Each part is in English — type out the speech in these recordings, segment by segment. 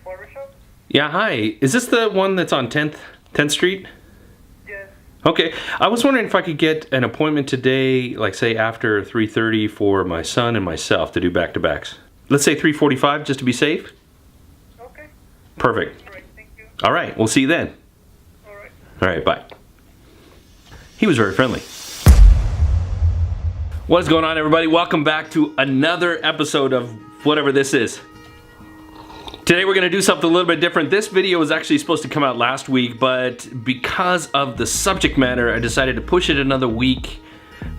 Photoshop? Yeah, hi. Is this the one that's on 10th Street? Yes. Okay. I was wondering if I could get an appointment today, like say after 3:30 for my son and myself to do back-to-backs. Let's say 3:45 just to be safe. Okay. Perfect. All right, thank you. All right, we'll see you then. All right. All right, bye. He was very friendly. What is going on, everybody? Welcome back to another episode of whatever this is. Today we're going to do something a little bit different. This video was actually supposed to come out last week, but because of the subject matter, I decided to push it another week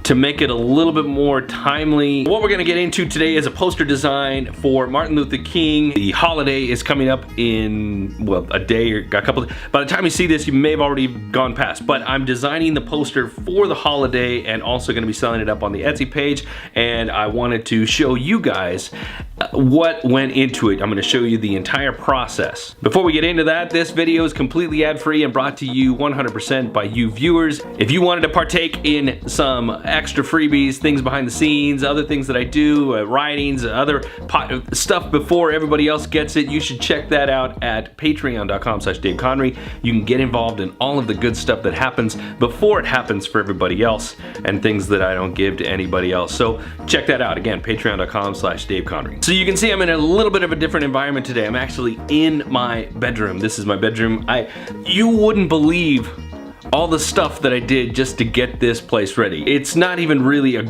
to make it a little bit more timely. What we're going to get into today is a poster design for Martin Luther King. The holiday is coming up in, well, a day or a couple of, by the time you see this, you may have already gone past, but I'm designing the poster for the holiday and also going to be selling it up on the Etsy page, and I wanted to show you guys what went into it. I'm going to show you the entire process. Before we get into that, this video is completely ad-free and brought to you 100% by you viewers. If you wanted to partake in some extra freebies, things behind the scenes, other things that I do, writings, other stuff before everybody else gets it, you should check that out at patreon.com/Dave Connery. You can get involved in all of the good stuff that happens before it happens for everybody else, and things that I don't give to anybody else. So check that out. Again, patreon.com/Dave Connery. So you can see I'm in a little bit of a different environment today. I'm actually in my bedroom. This is my bedroom. You wouldn't believe all the stuff that I did just to get this place ready. It's not even really a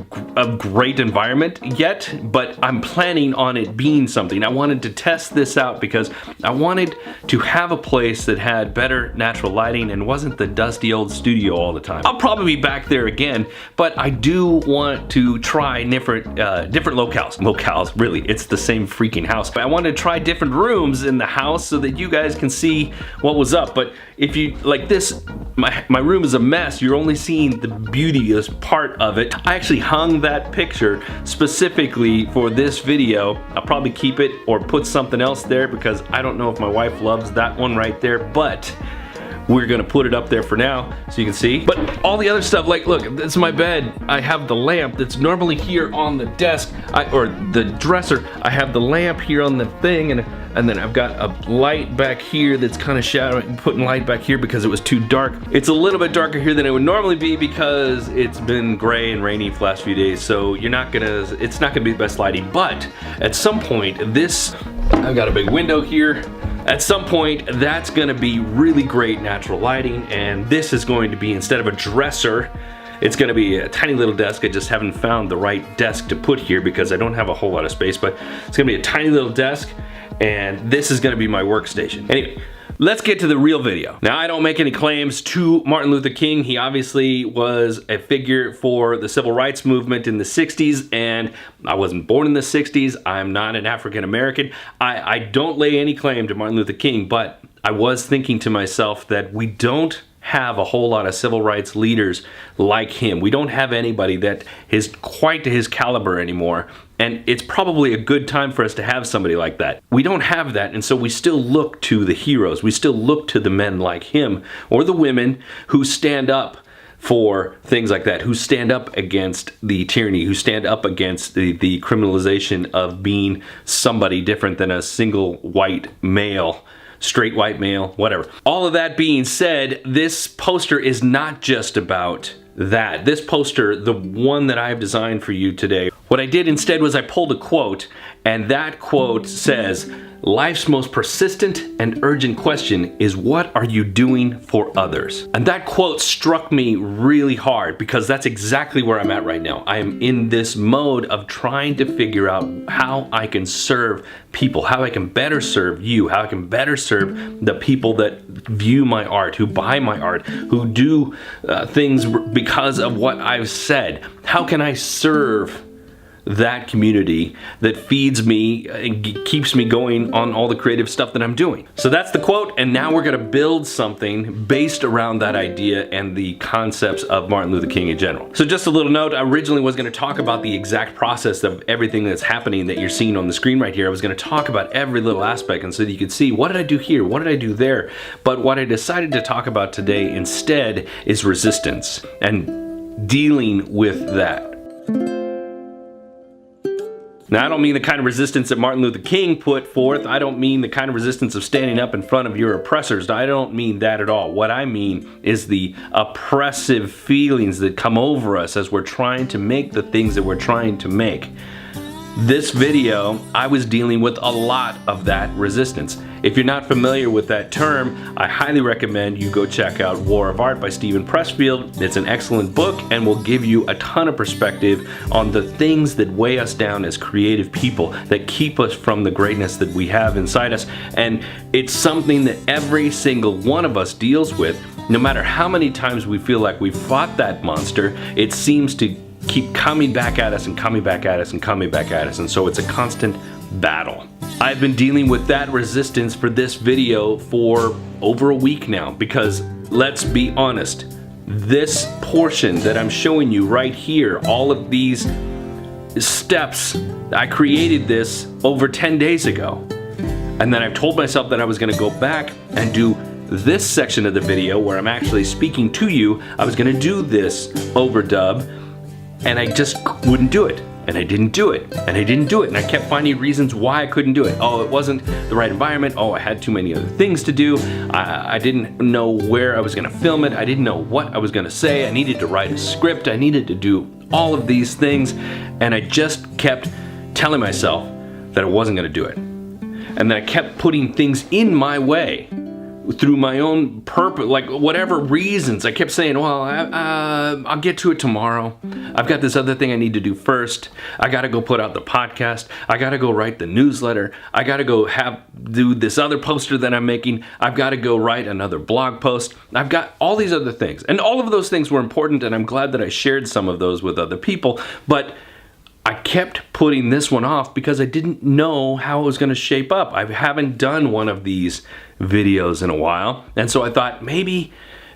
great environment yet, but I'm planning on it being something. I wanted to test this out because I wanted to have a place that had better natural lighting and wasn't the dusty old studio all the time. I'll probably be back there again, but I do want to try different locales. Locales, really, it's the same freaking house. But I wanted to try different rooms in the house so that you guys can see what was up. But if you, like this, my room is a mess. You're only seeing the beauteous part of it. I actually hung that picture specifically for this video. I'll probably keep it or put something else there because I don't know if my wife loves that one right there, but we're gonna put it up there for now so you can see. But all the other stuff, like look, this is my bed. I have the lamp that's normally here on the desk, or the dresser. I have the lamp here on the thing, and then I've got a light back here that's kind of shadowing, putting light back here because it was too dark. It's a little bit darker here than it would normally be because it's been gray and rainy for the last few days, so it's not gonna be the best lighting. But at some point, I've got a big window here. At some point, that's gonna be really great natural lighting, and this is going to be, instead of a dresser, it's gonna be a tiny little desk. I just haven't found the right desk to put here because I don't have a whole lot of space, but it's gonna be a tiny little desk, and this is gonna be my workstation. Anyway, let's get to the real video. Now, I don't make any claims to Martin Luther King. He obviously was a figure for the civil rights movement in the 60s, and I wasn't born in the 60s. I'm not an African American. I don't lay any claim to Martin Luther King, but I was thinking to myself that we don't have a whole lot of civil rights leaders like him. We don't have anybody that is quite to his caliber anymore, and it's probably a good time for us to have somebody like that. We don't have that, and so we still look to the heroes. We still look to the men like him, or the women who stand up for things like that, who stand up against the tyranny, who stand up against the criminalization of being somebody different than a single white male, straight white male, whatever. All of that being said, this poster is not just about that. This poster, the one that I've designed for you today, what I did instead was I pulled a quote, and that quote says, "Life's most persistent and urgent question is, what are you doing for others?" And that quote struck me really hard because that's exactly where I'm at right now. I am in this mode of trying to figure out how I can serve people, how I can better serve you, how I can better serve the people that view my art, who buy my art, who do things because of what I've said. How can I serve that community that feeds me and keeps me going on all the creative stuff that I'm doing? So that's the quote, and now we're gonna build something based around that idea and the concepts of Martin Luther King in general. So just a little note, I originally was gonna talk about the exact process of everything that's happening that you're seeing on the screen right here. I was gonna talk about every little aspect, and so that you could see, what did I do here? What did I do there? But what I decided to talk about today instead is resistance and dealing with that. Now, I don't mean the kind of resistance that Martin Luther King put forth. I don't mean the kind of resistance of standing up in front of your oppressors. I don't mean that at all. What I mean is the oppressive feelings that come over us as we're trying to make the things that we're trying to make. This video, I was dealing with a lot of that resistance. If you're not familiar with that term, I highly recommend you go check out War of Art by Steven Pressfield. It's an excellent book and will give you a ton of perspective on the things that weigh us down as creative people, that keep us from the greatness that we have inside us. And it's something that every single one of us deals with. No matter how many times we feel like we've fought that monster, it seems to keep coming back at us and coming back at us and coming back at us. And so it's a constant battle. I've been dealing with that resistance for this video for over a week now, because let's be honest, this portion that I'm showing you right here, all of these steps, I created this over 10 days ago. And then I've told myself that I was going to go back and do this section of the video where I'm actually speaking to you. I was going to do this overdub, and I just wouldn't do it. And I didn't do it, and I didn't do it, and I kept finding reasons why I couldn't do it. Oh, it wasn't the right environment. Oh, I had too many other things to do. I didn't know where I was gonna film it. I didn't know what I was gonna say. I needed to write a script. I needed to do all of these things, and I just kept telling myself that I wasn't gonna do it. And then I kept putting things in my way through my own purpose, like whatever reasons. I kept saying, well, I'll get to it tomorrow. I've got this other thing I need to do first. I gotta go put out the podcast. I gotta go write the newsletter. I gotta go do this other poster that I'm making. I've gotta go write another blog post. I've got all these other things. And all of those things were important, and I'm glad that I shared some of those with other people. But I kept putting this one off because I didn't know how it was going to shape up. I haven't done one of these videos in a while, and so I thought maybe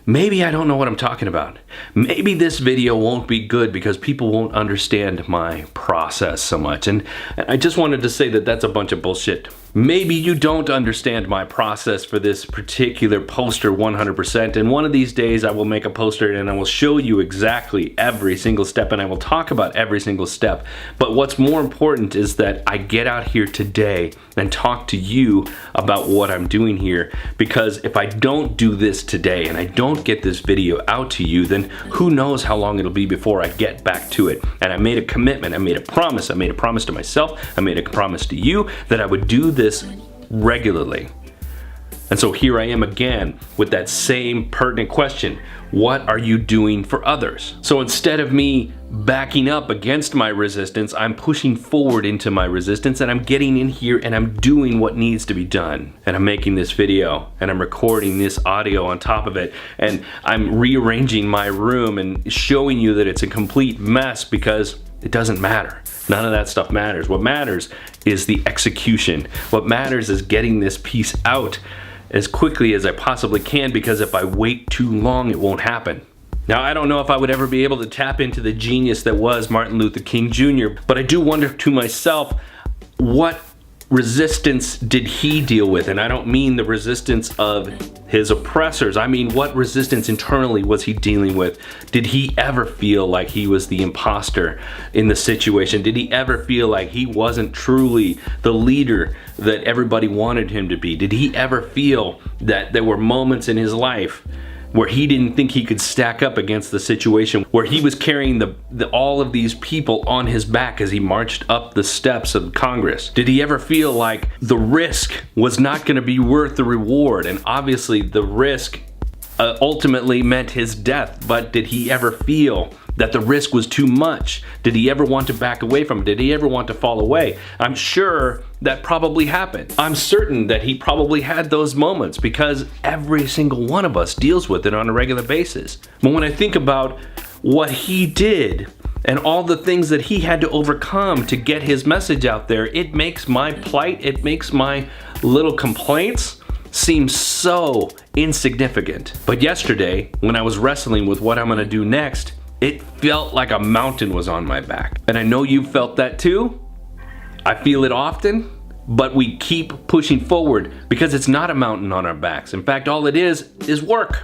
I don't know what I'm talking about. Maybe this video won't be good because people won't understand my process so much. And I just wanted to say that that's a bunch of bullshit. Maybe you don't understand my process for this particular poster 100%, and one of these days I will make a poster and I will show you exactly every single step, and I will talk about every single step. But what's more important is that I get out here today and talk to you about what I'm doing here, because if I don't do this today and I don't get this video out to you, then who knows how long it'll be before I get back to it. And I made a commitment, I made a promise to myself, I made a promise to you that I would do this regularly. And so here I am again with that same pertinent question. What are you doing for others? So instead of me backing up against my resistance, I'm pushing forward into my resistance, and I'm getting in here and I'm doing what needs to be done. And I'm making this video and I'm recording this audio on top of it, and I'm rearranging my room and showing you that it's a complete mess, because it doesn't matter. None of that stuff matters. What matters is the execution. What matters is getting this piece out as quickly as I possibly can, because if I wait too long, it won't happen. Now, I don't know if I would ever be able to tap into the genius that was Martin Luther King Jr., but I do wonder to myself, what resistance did he deal with? And I don't mean the resistance of his oppressors. I mean, what resistance internally was he dealing with? Did he ever feel like he was the imposter in the situation? Did he ever feel like he wasn't truly the leader that everybody wanted him to be? Did he ever feel that there were moments in his life where he didn't think he could stack up against the situation, where he was carrying all of these people on his back as he marched up the steps of Congress? Did he ever feel like the risk was not going to be worth the reward? And obviously the risk ultimately meant his death, but did he ever feel that the risk was too much? Did he ever want to back away from it? Did he ever want to fall away? I'm sure that probably happened. I'm certain that he probably had those moments, because every single one of us deals with it on a regular basis. But when I think about what he did and all the things that he had to overcome to get his message out there, it makes my plight, it makes my little complaints seem so insignificant. But yesterday, when I was wrestling with what I'm gonna do next, it felt like a mountain was on my back. And I know you felt that too. I feel it often, but we keep pushing forward because it's not a mountain on our backs. In fact, all it is work.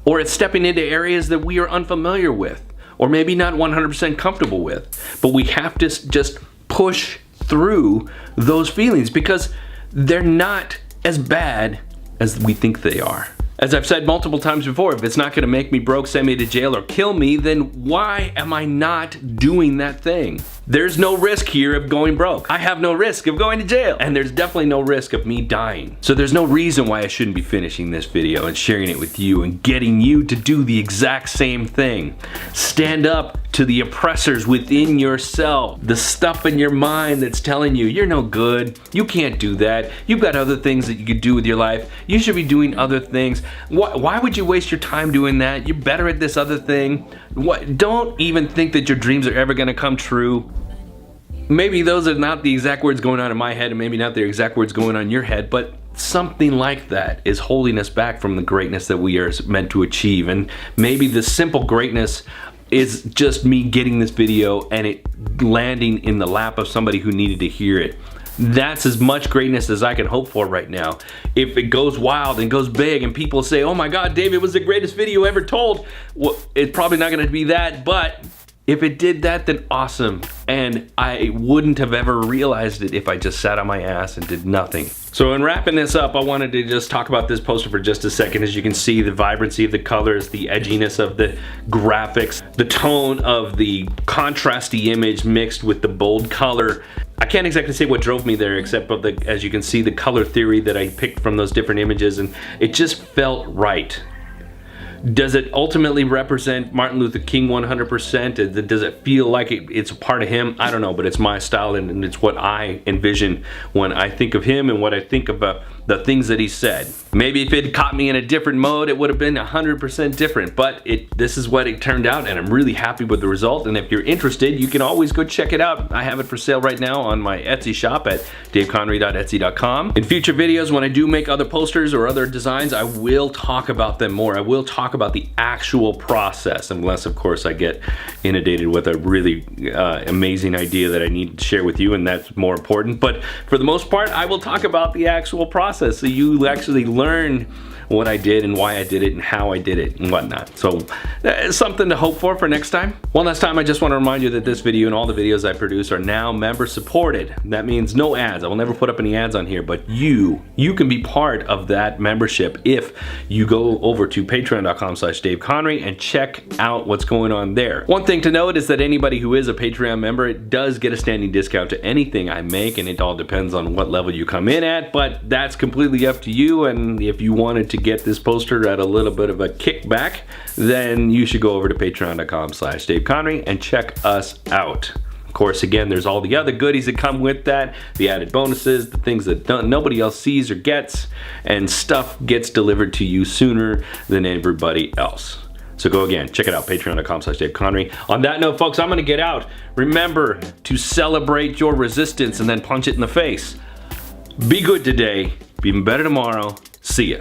Or it's stepping into areas that we are unfamiliar with, or maybe not 100% comfortable with. But we have to just push through those feelings, because they're not as bad as we think they are. As I've said multiple times before, if it's not gonna make me broke, send me to jail, or kill me, then why am I not doing that thing? There's no risk here of going broke. I have no risk of going to jail. And there's definitely no risk of me dying. So there's no reason why I shouldn't be finishing this video and sharing it with you and getting you to do the exact same thing. Stand up to the oppressors within yourself. The stuff in your mind that's telling you, you're no good, you can't do that, you've got other things that you could do with your life, you should be doing other things. Why would you waste your time doing that? You're better at this other thing. Don't even think that your dreams are ever gonna come true. Maybe those are not the exact words going on in my head, and maybe not the exact words going on in your head, but something like that is holding us back from the greatness that we are meant to achieve. And maybe the simple greatness is just me getting this video and it landing in the lap of somebody who needed to hear it. That's as much greatness as I can hope for right now. If it goes wild and goes big and people say, oh my God, David was the greatest video ever told, well, it's probably not gonna be that, but if it did that, then awesome. And I wouldn't have ever realized it if I just sat on my ass and did nothing. So in wrapping this up, I wanted to just talk about this poster for just a second. As you can see, the vibrancy of the colors, the edginess of the graphics, the tone of the contrasty image mixed with the bold color. I can't exactly say what drove me there, except for as you can see, the color theory that I picked from those different images, and it just felt right. Does it ultimately represent Martin Luther King 100%? Does it feel like it's a part of him? I don't know, but it's my style and it's what I envision when I think of him and what I think about the things that he said. Maybe if it caught me in a different mode, it would have been 100% different, but this is what it turned out, and I'm really happy with the result. And if you're interested, you can always go check it out. I have it for sale right now on my Etsy shop at daveconry.etsy.com. In future videos, when I do make other posters or other designs, I will talk about them more. I will talk about the actual process, unless of course I get inundated with a really amazing idea that I need to share with you, and that's more important. But for the most part, I will talk about the actual process, so you actually learn what I did and why I did it and how I did it and whatnot. So something to hope for next time. One last time, I just want to remind you that this video and all the videos I produce are now member supported. That means no ads. I will never put up any ads on here, but you can be part of that membership if you go over to patreon.com/DaveConry and check out what's going on there. One thing to note is that anybody who is a Patreon member, it does get a standing discount to anything I make, and it all depends on what level you come in at, but that's completely up to you. And if you wanted to get this poster at a little bit of a kickback, then you should go over to patreon.com/DaveConry and check us out. Of course, again, there's all the other goodies that come with that, the added bonuses, the things that nobody else sees or gets, and stuff gets delivered to you sooner than everybody else. So go again, check it out, patreon.com/DaveConry. On that note, folks, I'm gonna get out. Remember to celebrate your resistance and then punch it in the face. Be good today, be even better tomorrow. See ya.